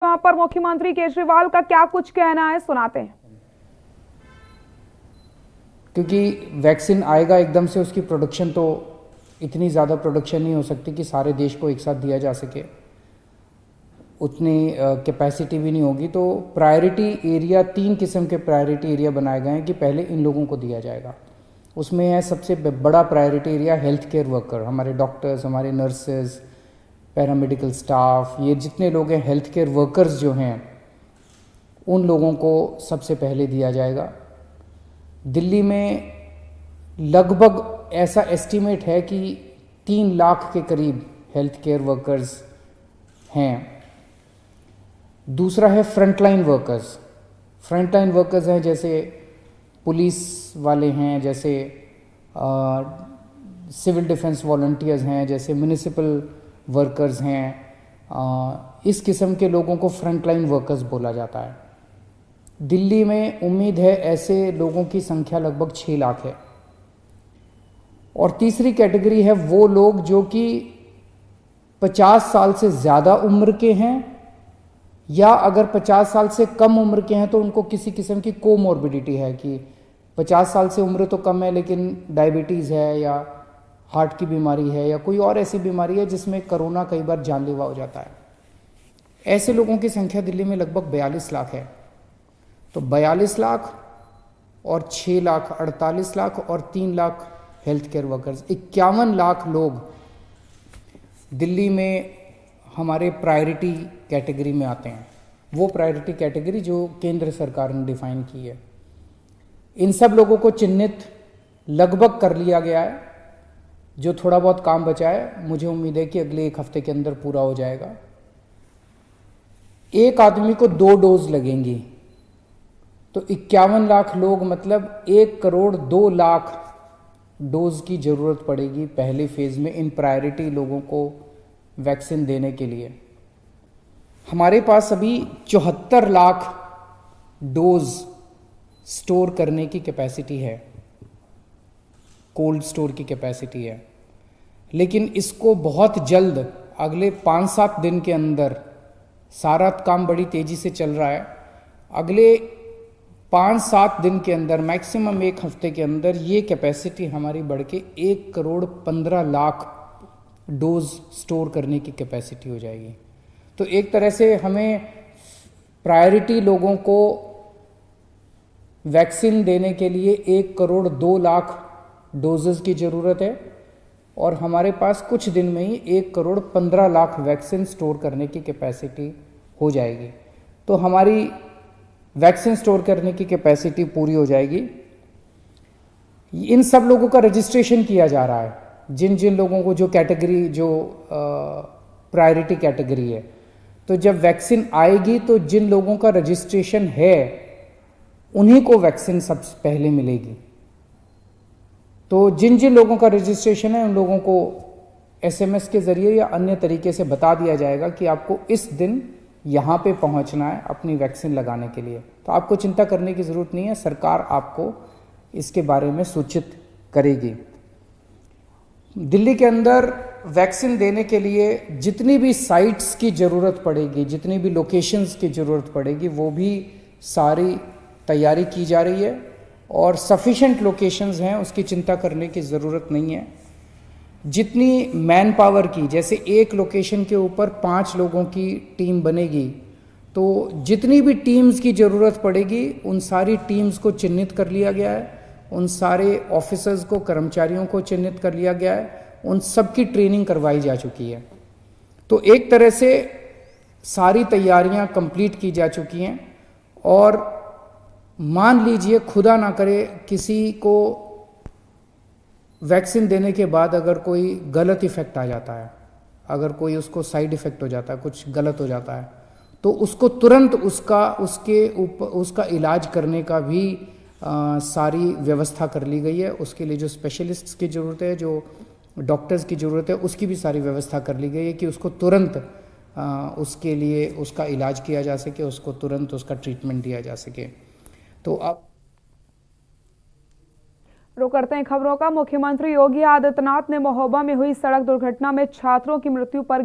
वहां पर मुख्यमंत्री केजरीवाल का क्या कुछ कहना है, सुनाते हैं। क्योंकि वैक्सीन आएगा एकदम से, उसकी प्रोडक्शन तो इतनी ज़्यादा प्रोडक्शन नहीं हो सकती कि सारे देश को एक साथ दिया जा सके, उतनी कैपेसिटी भी नहीं होगी। तो प्रायोरिटी एरिया, 3 किस्म के प्रायोरिटी एरिया बनाए गए हैं कि पहले इन लोगों को दिया जाएगा। उसमें है सबसे बड़ा priority area health care worker, हमारे डॉक्टर्स, हमारे नर्सेज, पैरामेडिकल स्टाफ, ये जितने लोग हैं हेल्थ केयर वर्कर्स जो हैं, उन लोगों को सबसे पहले दिया जाएगा। दिल्ली में लगभग ऐसा एस्टीमेट है कि 3 लाख के करीब हेल्थ केयर वर्कर्स हैं। दूसरा है फ्रंटलाइन वर्कर्स। फ्रंटलाइन वर्कर्स हैं जैसे पुलिस वाले हैं, जैसे सिविल डिफेंस वॉलंटियर्स हैं, जैसे म्यूनिसिपल वर्कर्स हैं। इस किस्म के लोगों को फ्रंटलाइन वर्कर्स बोला जाता है। दिल्ली में उम्मीद है ऐसे लोगों की संख्या लगभग 6 लाख है। और तीसरी कैटेगरी है वो लोग जो कि 50 साल से ज़्यादा उम्र के हैं, या अगर 50 साल से कम उम्र के हैं तो उनको किसी किस्म की कोमॉर्बिडिटी है कि 50 साल से उम्र तो कम है लेकिन डायबिटीज़ है या हार्ट की बीमारी है या कोई और ऐसी बीमारी है जिसमें कोरोना कई बार जानलेवा हो जाता है। ऐसे लोगों की संख्या दिल्ली में लगभग 42 लाख है। तो 42 लाख और 6 लाख 48 लाख और 3 lakh health care workers, 51 lakh लोग दिल्ली में हमारे प्रायोरिटी कैटेगरी में आते हैं। वो प्रायोरिटी कैटेगरी जो केंद्र सरकार ने डिफाइन की है। इन सब लोगों को चिन्हित लगभग कर लिया गया है। जो थोड़ा बहुत काम बचा है, मुझे उम्मीद है कि अगले 1 हफ्ते के अंदर पूरा हो जाएगा। एक आदमी को 2 डोज लगेंगी, तो 51 लाख लोग, मतलब 1 करोड़ 2 लाख डोज की ज़रूरत पड़ेगी पहले फेज़ में इन प्रायोरिटी लोगों को वैक्सीन देने के लिए। हमारे पास अभी 74 लाख डोज स्टोर करने की कैपेसिटी है, कोल्ड स्टोर की कैपेसिटी है। लेकिन इसको बहुत जल्द, अगले 5-7 दिन के अंदर, सारा काम बड़ी तेज़ी से चल रहा है, अगले 5-7 दिन के अंदर, मैक्सिमम 1 हफ्ते के अंदर ये कैपेसिटी हमारी बढ़ के 1 करोड़ 15 लाख डोज स्टोर करने की कैपेसिटी हो जाएगी। तो एक तरह से हमें प्रायोरिटी लोगों को वैक्सीन देने के लिए 1 करोड़ 2 लाख डोजेस की ज़रूरत है, और हमारे पास कुछ दिन में ही 1 करोड़ 15 लाख वैक्सीन स्टोर करने की कैपेसिटी हो जाएगी। तो हमारी वैक्सीन स्टोर करने की कैपेसिटी पूरी हो जाएगी। इन सब लोगों का रजिस्ट्रेशन किया जा रहा है, जिन जिन लोगों को जो कैटेगरी, जो प्रायोरिटी कैटेगरी है। तो जब वैक्सीन आएगी तो जिन लोगों का रजिस्ट्रेशन है उन्हीं को वैक्सीन सबसे पहले मिलेगी। तो जिन जिन लोगों का रजिस्ट्रेशन है उन लोगों को SMS के ज़रिए या अन्य तरीके से बता दिया जाएगा कि आपको इस दिन यहाँ पे पहुँचना है अपनी वैक्सीन लगाने के लिए। तो आपको चिंता करने की ज़रूरत नहीं है, सरकार आपको इसके बारे में सूचित करेगी। दिल्ली के अंदर वैक्सीन देने के लिए जितनी भी साइट्स की ज़रूरत पड़ेगी, जितनी भी लोकेशंस की ज़रूरत पड़ेगी, वो भी सारी तैयारी की जा रही है, और सफिशेंट लोकेशंस हैं, उसकी चिंता करने की ज़रूरत नहीं है। जितनी मैन पावर की, जैसे एक लोकेशन के ऊपर 5 लोगों की टीम बनेगी, तो जितनी भी टीम्स की ज़रूरत पड़ेगी उन सारी टीम्स को चिन्हित कर लिया गया है, उन सारे ऑफिसर्स को, कर्मचारियों को चिन्हित कर लिया गया है, उन सब की ट्रेनिंग करवाई जा चुकी है। तो एक तरह से सारी तैयारियां कंप्लीट की जा चुकी हैं। और मान लीजिए, खुदा ना करे, किसी को वैक्सीन देने के बाद अगर कोई गलत इफ़ेक्ट आ जाता है, अगर कोई उसको साइड इफ़ेक्ट हो जाता है, कुछ गलत हो जाता है, तो उसको तुरंत उसका इलाज करने का भी सारी व्यवस्था कर ली गई है। उसके लिए जो स्पेशलिस्ट्स की ज़रूरत है, जो डॉक्टर्स की ज़रूरत है, उसकी भी सारी व्यवस्था कर ली गई है कि उसको तुरंत उसके लिए उसका इलाज किया जा सके, उसको तुरंत उसका ट्रीटमेंट दिया जा सके। तो अब रुक करते हैं खबरों का। मुख्यमंत्री योगी आदित्यनाथ ने महोबा में हुई सड़क दुर्घटना में छात्रों की मृत्यु पर